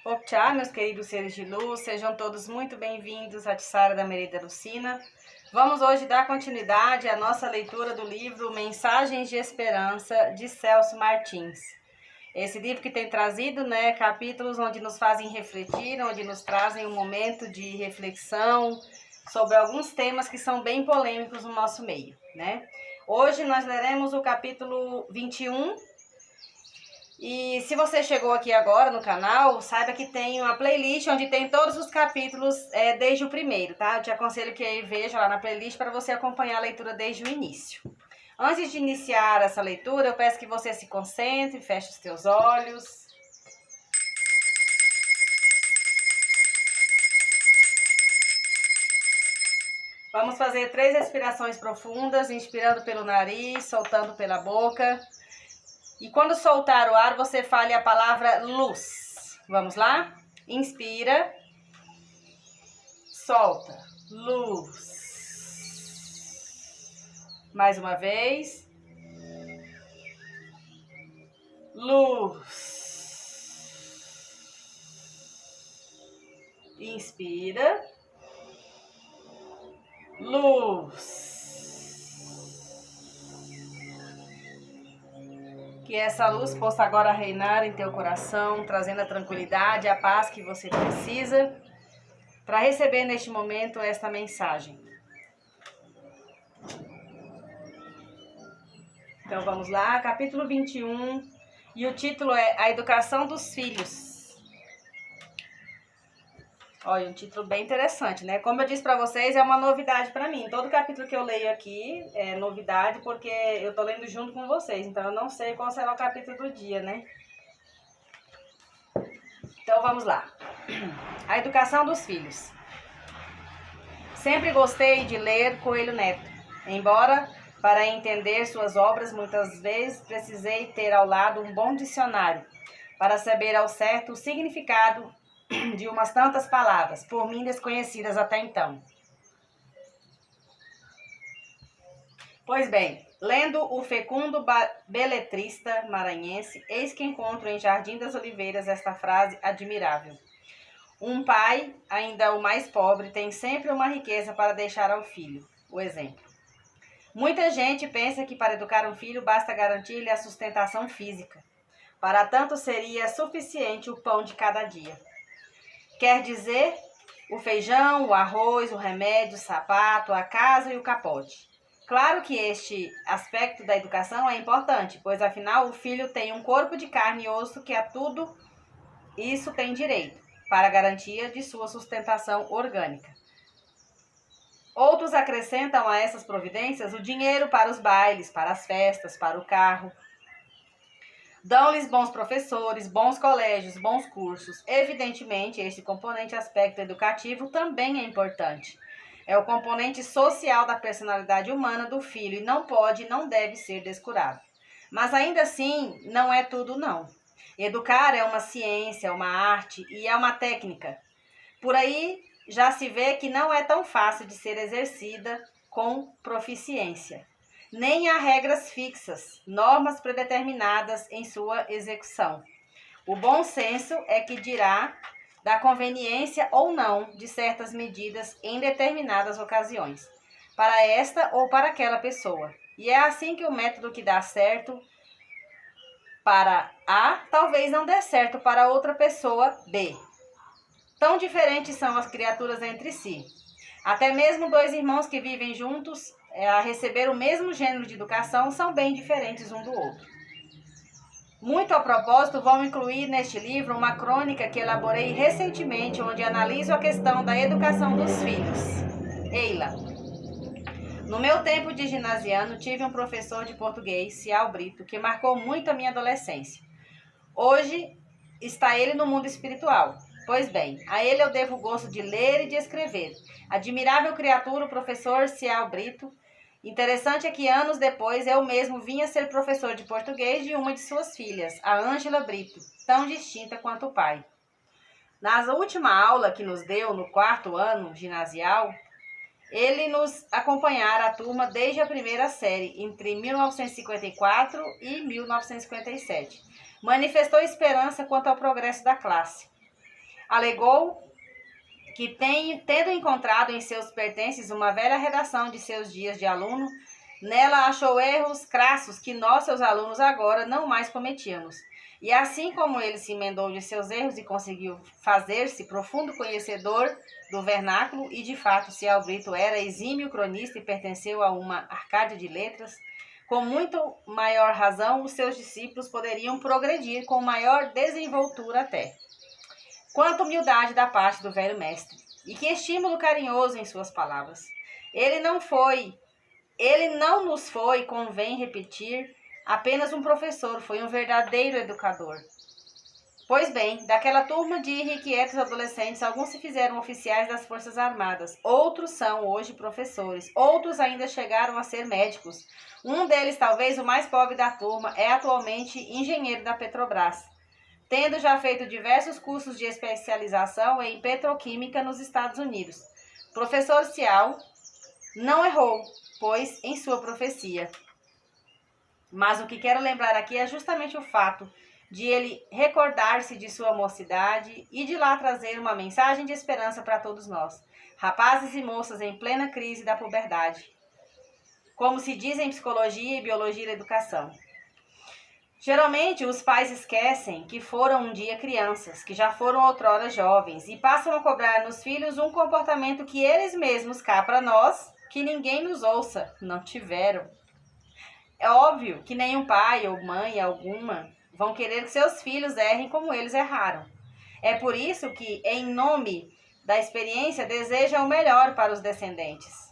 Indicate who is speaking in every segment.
Speaker 1: Optcha, meus queridos seres de luz, sejam todos muito bem-vindos à Tiçara da Merida Lucina. Vamos hoje dar continuidade à nossa leitura do livro Mensagens de Esperança, de Celso Martins. Esse livro que tem trazido, capítulos onde nos fazem refletir, onde nos trazem um momento de reflexão sobre alguns temas que são bem polêmicos no nosso meio, Hoje nós leremos o capítulo 21. E se você chegou aqui agora no canal, saiba que tem uma playlist onde tem todos os capítulos desde o primeiro, tá? Eu te aconselho que veja lá na playlist para você acompanhar a leitura desde o início. Antes de iniciar essa leitura, eu peço que você se concentre, feche os teus olhos. Vamos fazer 3 respirações profundas, inspirando pelo nariz, soltando pela boca. E quando soltar o ar, você fale a palavra luz. Vamos lá? Inspira. Solta. Luz. Mais uma vez. Luz. Inspira. Luz. Que essa luz possa agora reinar em teu coração, trazendo a tranquilidade, a paz que você precisa para receber neste momento esta mensagem. Então vamos lá, capítulo 21, e o título é A Educação dos Filhos. Olha, um título bem interessante, Como eu disse para vocês, é uma novidade para mim. Todo capítulo que eu leio aqui é novidade, porque eu tô lendo junto com vocês. Então, eu não sei qual será o capítulo do dia, Então, vamos lá. A Educação dos Filhos. Sempre gostei de ler Coelho Neto. Embora, para entender suas obras, muitas vezes precisei ter ao lado um bom dicionário, para saber ao certo o significado de umas tantas palavras, por mim desconhecidas até então. Pois bem, lendo o fecundo beletrista maranhense, eis que encontro em Jardim das Oliveiras esta frase admirável. Um pai, ainda o mais pobre, tem sempre uma riqueza para deixar ao filho, o exemplo. Muita gente pensa que para educar um filho basta garantir-lhe a sustentação física. Para tanto seria suficiente o pão de cada dia. Quer dizer, o feijão, o arroz, o remédio, o sapato, a casa e o capote. Claro que este aspecto da educação é importante, pois afinal o filho tem um corpo de carne e osso que a tudo isso tem direito, para a garantia de sua sustentação orgânica. Outros acrescentam a essas providências o dinheiro para os bailes, para as festas, para o carro. Dão-lhes bons professores, bons colégios, bons cursos. Evidentemente, este componente aspecto educativo também é importante. É o componente social da personalidade humana do filho e não pode e não deve ser descurado. Mas ainda assim, não é tudo não. Educar é uma ciência, uma arte e é uma técnica. Por aí já se vê que não é tão fácil de ser exercida com proficiência. Nem há regras fixas, normas predeterminadas em sua execução. O bom senso é que dirá da conveniência ou não de certas medidas em determinadas ocasiões, para esta ou para aquela pessoa. E é assim que o método que dá certo para A, talvez não dê certo para outra pessoa B. Tão diferentes são as criaturas entre si. Até mesmo 2 irmãos que vivem juntos a receber o mesmo gênero de educação são bem diferentes um do outro. Muito a propósito, vou incluir neste livro uma crônica que elaborei recentemente, onde analiso a questão da educação dos filhos. Eila. No meu tempo de ginasiano, tive um professor de português, Cial Brito, que marcou muito a minha adolescência. Hoje está ele no mundo espiritual. Pois bem, a ele eu devo o gosto de ler e de escrever. Admirável criatura, o professor Cial Brito. Interessante é que anos depois eu mesmo vinha ser professor de português de uma de suas filhas, a Ângela Brito, tão distinta quanto o pai. Na última aula que nos deu no 4º ano ginasial, ele nos acompanhara a turma desde a primeira série, entre 1954 e 1957. Manifestou esperança quanto ao progresso da classe. Alegou que, tendo encontrado em seus pertences uma velha redação de seus dias de aluno, nela achou erros crassos que nós, seus alunos, agora não mais cometíamos. E assim como ele se emendou de seus erros e conseguiu fazer-se profundo conhecedor do vernáculo, e de fato, se Albrito era exímio cronista e pertenceu a uma Arcádia de letras, com muito maior razão os seus discípulos poderiam progredir com maior desenvoltura até. Quanta humildade da parte do velho mestre, e que estímulo carinhoso em suas palavras. Ele não nos foi, convém repetir, apenas um professor, foi um verdadeiro educador. Pois bem, daquela turma de irrequietos adolescentes, alguns se fizeram oficiais das Forças Armadas, outros são hoje professores, outros ainda chegaram a ser médicos. Um deles, talvez o mais pobre da turma, é atualmente engenheiro da Petrobras, tendo já feito diversos cursos de especialização em petroquímica nos Estados Unidos. Professor Cial não errou, pois, em sua profecia. Mas o que quero lembrar aqui é justamente o fato de ele recordar-se de sua mocidade e de lá trazer uma mensagem de esperança para todos nós, rapazes e moças em plena crise da puberdade, como se diz em psicologia e biologia da educação. Geralmente, os pais esquecem que foram um dia crianças, que já foram outrora jovens, e passam a cobrar nos filhos um comportamento que eles mesmos, cá para nós, que ninguém nos ouça, não tiveram. É óbvio que nenhum pai ou mãe alguma vão querer que seus filhos errem como eles erraram. É por isso que, em nome da experiência, desejam o melhor para os descendentes.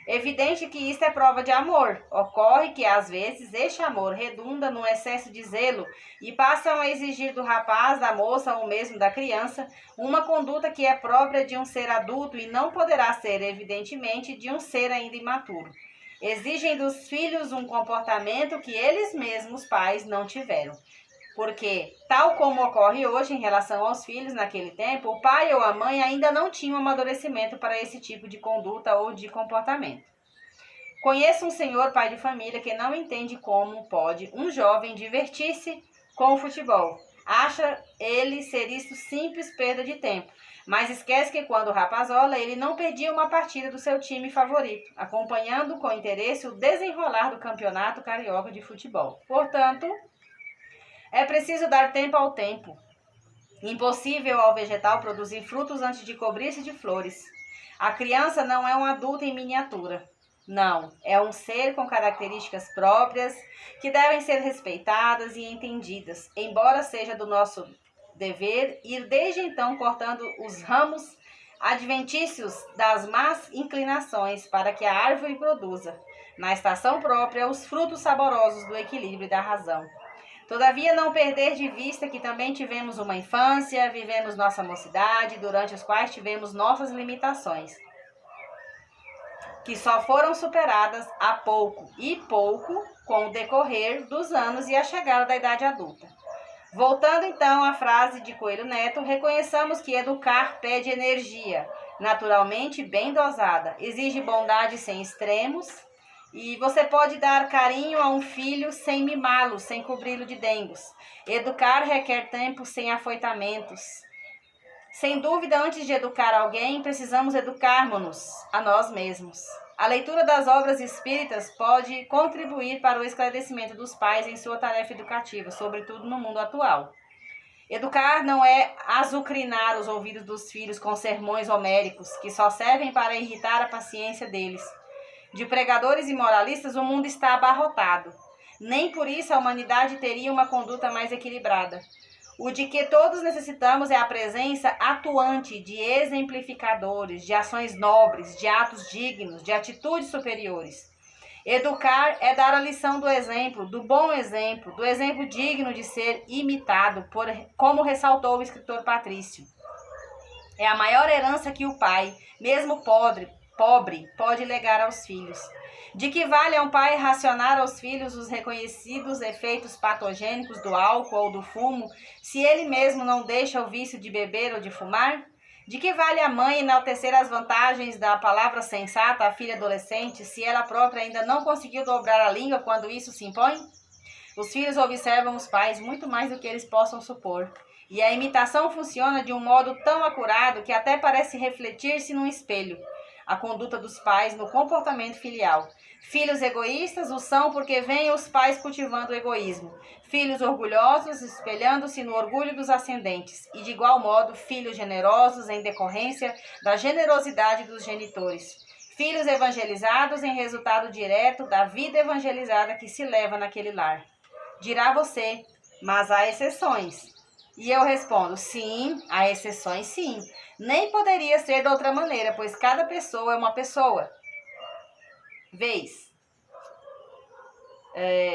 Speaker 1: Evidente que isto é prova de amor. Ocorre que, às vezes, este amor redunda num excesso de zelo e passam a exigir do rapaz, da moça ou mesmo da criança uma conduta que é própria de um ser adulto e não poderá ser, evidentemente, de um ser ainda imaturo. Exigem dos filhos um comportamento que eles mesmos, pais, não tiveram. Porque, tal como ocorre hoje em relação aos filhos naquele tempo, o pai ou a mãe ainda não tinham amadurecimento para esse tipo de conduta ou de comportamento. Conheço um senhor pai de família que não entende como pode um jovem divertir-se com o futebol. Acha ele ser isso simples perda de tempo, mas esquece que quando rapazola ele não perdia uma partida do seu time favorito, acompanhando com interesse o desenrolar do campeonato carioca de futebol. Portanto, é preciso dar tempo ao tempo. Impossível ao vegetal produzir frutos antes de cobrir-se de flores. A criança não é um adulto em miniatura. Não, é um ser com características próprias que devem ser respeitadas e entendidas, embora seja do nosso dever ir desde então cortando os ramos adventícios das más inclinações para que a árvore produza, na estação própria, os frutos saborosos do equilíbrio e da razão. Todavia, não perder de vista que também tivemos uma infância, vivemos nossa mocidade, durante os quais tivemos nossas limitações, que só foram superadas há pouco e pouco com o decorrer dos anos e a chegada da idade adulta. Voltando então à frase de Coelho Neto, reconheçamos que educar pede energia, naturalmente bem dosada, exige bondade sem extremos. E você pode dar carinho a um filho sem mimá-lo, sem cobri-lo de dengos. Educar requer tempo sem afoitamentos. Sem dúvida, antes de educar alguém, precisamos educarmos-nos a nós mesmos. A leitura das obras espíritas pode contribuir para o esclarecimento dos pais em sua tarefa educativa, sobretudo no mundo atual. Educar não é azucrinar os ouvidos dos filhos com sermões homéricos, que só servem para irritar a paciência deles. De pregadores e moralistas, o mundo está abarrotado. Nem por isso a humanidade teria uma conduta mais equilibrada. O de que todos necessitamos é a presença atuante de exemplificadores, de ações nobres, de atos dignos, de atitudes superiores. Educar é dar a lição do exemplo, do bom exemplo, do exemplo digno de ser imitado, como ressaltou o escritor Patrício. É a maior herança que o pai, mesmo pobre, pode legar aos filhos. De que vale a um pai racionar aos filhos os reconhecidos efeitos patogênicos do álcool ou do fumo, se ele mesmo não deixa o vício de beber ou de fumar? De que vale a mãe enaltecer as vantagens da palavra sensata à filha adolescente, se ela própria ainda não conseguiu dobrar a língua quando isso se impõe? Os filhos observam os pais muito mais do que eles possam supor. E a imitação funciona de um modo tão acurado que até parece refletir-se num espelho. A conduta dos pais no comportamento filial. Filhos egoístas o são porque veem os pais cultivando o egoísmo. Filhos orgulhosos espelhando-se no orgulho dos ascendentes. E de igual modo, filhos generosos em decorrência da generosidade dos genitores. Filhos evangelizados em resultado direto da vida evangelizada que se leva naquele lar. Dirá você, mas há exceções. E eu respondo, sim, há exceções sim. Nem poderia ser de outra maneira, pois cada pessoa é uma pessoa. Vês.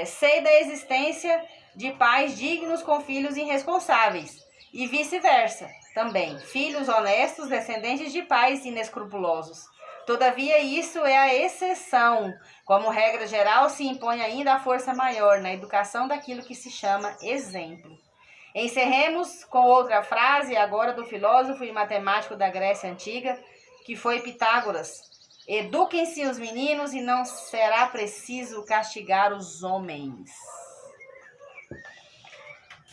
Speaker 1: Sei da existência de pais dignos com filhos irresponsáveis. E vice-versa, também. Filhos honestos, descendentes de pais inescrupulosos. Todavia, isso é a exceção. Como regra geral, se impõe ainda a força maior na educação daquilo que se chama exemplo. Encerremos com outra frase, agora do filósofo e matemático da Grécia Antiga, que foi Pitágoras. Eduquem-se os meninos e não será preciso castigar os homens.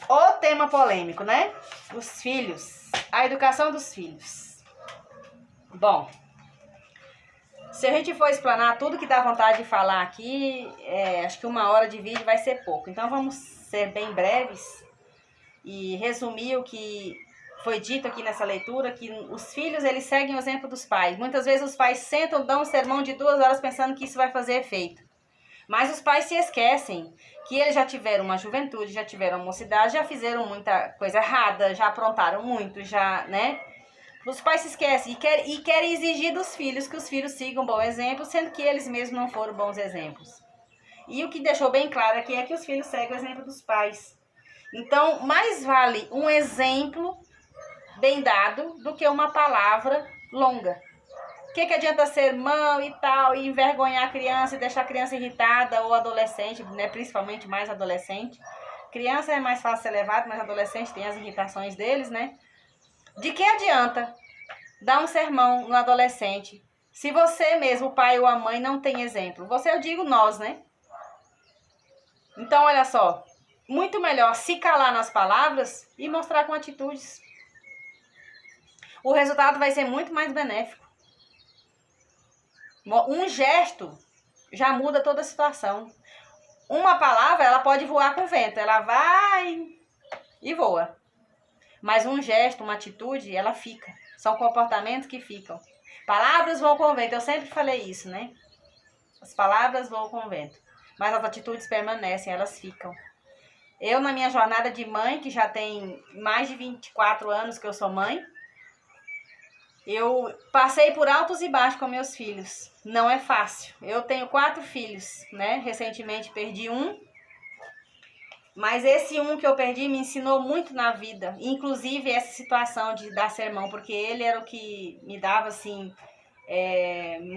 Speaker 1: O tema polêmico, né? Os filhos. A educação dos filhos. Bom, se a gente for explanar tudo que dá vontade de falar aqui, acho que 1 hora de vídeo vai ser pouco. Então vamos ser bem breves e resumir o que foi dito aqui nessa leitura, que os filhos, eles seguem o exemplo dos pais. Muitas vezes os pais sentam, dão um sermão de 2 horas pensando que isso vai fazer efeito. Mas os pais se esquecem que eles já tiveram uma juventude, já tiveram uma mocidade, já fizeram muita coisa errada, já aprontaram muito, já, né? Os pais se esquecem e querem exigir dos filhos que os filhos sigam um bom exemplo, sendo que eles mesmos não foram bons exemplos. E o que deixou bem claro aqui é que os filhos seguem o exemplo dos pais. Então, mais vale um exemplo bem dado do que uma palavra longa. O que adianta sermão e tal, e envergonhar a criança e deixar a criança irritada ou adolescente, né? Principalmente mais adolescente. Criança é mais fácil ser levado, mas adolescente tem as irritações deles, né? De que adianta dar um sermão no adolescente se você mesmo, o pai ou a mãe, não tem exemplo? Você, eu digo nós, né? Então, olha só. Muito melhor se calar nas palavras e mostrar com atitudes. O resultado vai ser muito mais benéfico. Um gesto já muda toda a situação. Uma palavra, ela pode voar com o vento. Ela vai e voa. Mas um gesto, uma atitude, ela fica. São comportamentos que ficam. Palavras voam com o vento. Eu sempre falei isso, né? As palavras voam com o vento. Mas as atitudes permanecem, elas ficam. Eu, na minha jornada de mãe, que já tem mais de 24 anos que eu sou mãe, eu passei por altos e baixos com meus filhos. Não é fácil. Eu tenho 4 filhos, né? Recentemente perdi um. Mas esse um que eu perdi me ensinou muito na vida. Inclusive essa situação de dar sermão, porque ele era o que me dava, assim,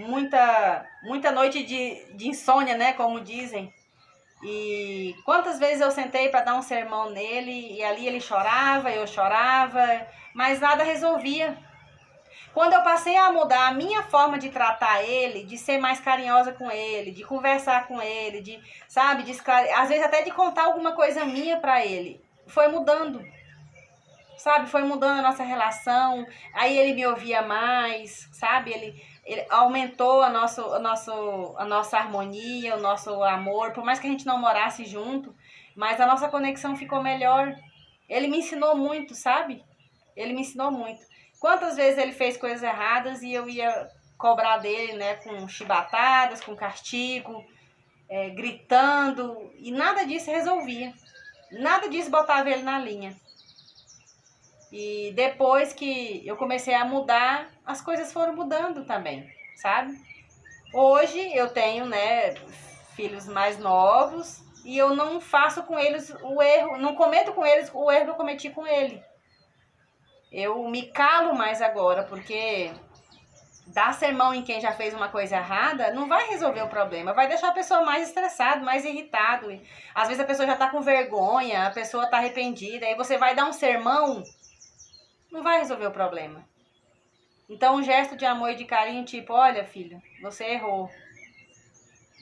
Speaker 1: muita noite de insônia, né? Como dizem. E quantas vezes eu sentei para dar um sermão nele e ali ele chorava, eu chorava, mas nada resolvia. Quando eu passei a mudar a minha forma de tratar ele, de ser mais carinhosa com ele, de conversar com ele, de, sabe, às vezes até de contar alguma coisa minha para ele, foi mudando, sabe, foi mudando a nossa relação, aí ele me ouvia mais, sabe, ele aumentou a nossa harmonia, o nosso amor, por mais que a gente não morasse junto, mas a nossa conexão ficou melhor. Ele me ensinou muito, sabe? Ele me ensinou muito. Quantas vezes ele fez coisas erradas e eu ia cobrar dele, né, com chibatadas, com castigo, gritando, e nada disso resolvia. Nada disso botava ele na linha. E depois que eu comecei a mudar, as coisas foram mudando também, sabe? Hoje eu tenho, né, filhos mais novos e eu não faço com eles o erro, não cometo com eles o erro que eu cometi com ele. Eu me calo mais agora, porque dar sermão em quem já fez uma coisa errada não vai resolver o problema, vai deixar a pessoa mais estressada, mais irritado. Às vezes a pessoa já tá com vergonha, a pessoa tá arrependida, aí você vai dar um sermão, não vai resolver o problema. Então, um gesto de amor e de carinho, tipo, olha, filho, você errou.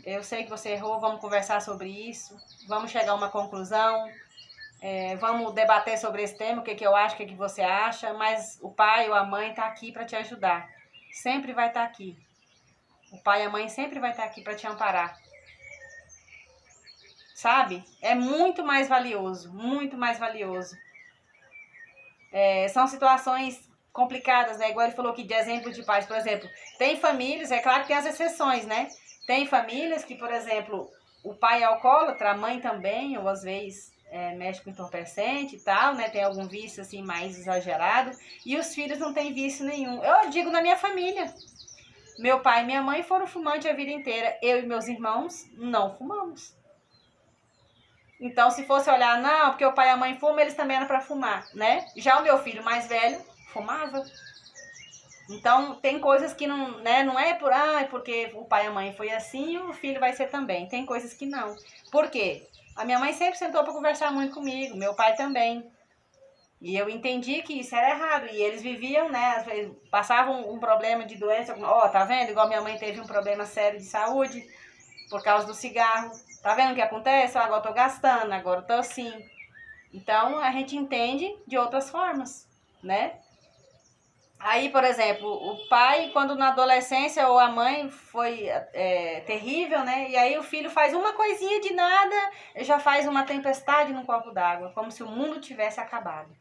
Speaker 1: Eu sei que você errou, vamos conversar sobre isso, vamos chegar a uma conclusão. Vamos debater sobre esse tema, o que eu acho, o que você acha, mas o pai ou a mãe tá aqui para te ajudar. Sempre vai estar aqui. O pai e a mãe sempre vai estar aqui para te amparar. Sabe? É muito mais valioso, muito mais valioso. São situações complicadas, né? Igual ele falou aqui de exemplo de pais, por exemplo, tem famílias, é claro que tem as exceções, né? Tem famílias que, por exemplo, o pai é alcoólatra, a mãe também, ou às vezes mexe com entorpecente e tal, né? Tem algum vício assim mais exagerado, e os filhos não têm vício nenhum. Eu digo na minha família, meu pai e minha mãe foram fumantes a vida inteira, eu e meus irmãos não fumamos. Então, se fosse olhar, não, porque o pai e a mãe fumam, eles também eram para fumar, né? Já o meu filho mais velho fumava. Então, tem coisas que não, né, não é porque o pai e a mãe foi assim, o filho vai ser também. Tem coisas que não. Por quê? A minha mãe sempre sentou para conversar muito comigo, meu pai também. E eu entendi que isso era errado. E eles viviam, né, às vezes passavam um problema de doença, tá vendo? Igual minha mãe teve um problema sério de saúde por causa do cigarro. Tá vendo o que acontece? Agora eu tô gastando, agora eu tô assim. Então, a gente entende de outras formas, né? Aí, por exemplo, o pai, quando na adolescência, ou a mãe foi terrível, né? E aí o filho faz uma coisinha de nada, já faz uma tempestade num copo d'água, como se o mundo tivesse acabado.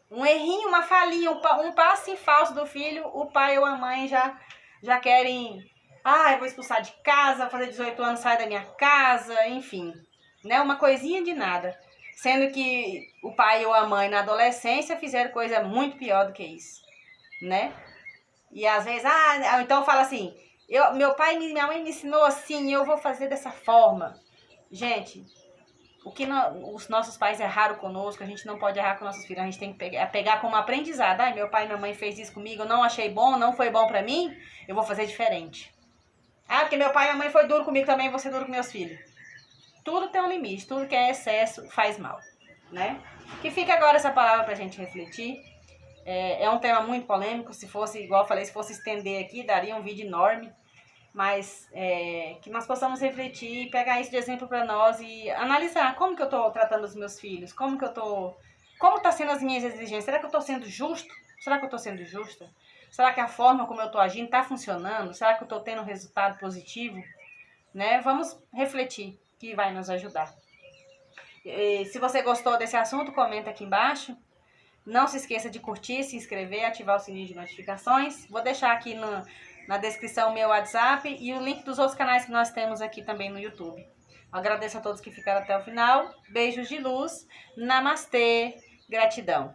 Speaker 1: Um errinho, uma falhinha, um passo em falso do filho, o pai ou a mãe já querem... eu vou expulsar de casa, fazer 18 anos, sai da minha casa, enfim. Né? Uma coisinha de nada. Sendo que o pai ou a mãe na adolescência fizeram coisa muito pior do que isso. Né? E às vezes, então fala assim, meu pai e minha mãe me ensinou assim, eu vou fazer dessa forma. Gente, o que os nossos pais erraram conosco, a gente não pode errar com nossos filhos, a gente tem que pegar como aprendizado. Meu pai e minha mãe fez isso comigo, eu não achei bom, não foi bom pra mim, eu vou fazer diferente. Porque meu pai e minha mãe foi duro comigo também, eu vou ser duro com meus filhos. Tudo tem um limite, tudo que é excesso faz mal, né? Que fica agora essa palavra pra gente refletir. É um tema muito polêmico, se fosse, igual eu falei, se fosse estender aqui, daria um vídeo enorme. Mas que nós possamos refletir, pegar isso de exemplo para nós e analisar como que eu estou tratando os meus filhos, como está sendo as minhas exigências, será que eu estou sendo justo? Será que eu estou sendo justa? Será que a forma como eu estou agindo está funcionando? Será que eu estou tendo um resultado positivo? Né? Vamos refletir, que vai nos ajudar. E, se você gostou desse assunto, comenta aqui embaixo. Não se esqueça de curtir, se inscrever, ativar o sininho de notificações. Vou deixar aqui na descrição o meu WhatsApp e o link dos outros canais que nós temos aqui também no YouTube. Agradeço a todos que ficaram até o final. Beijos de luz. Namastê. Gratidão.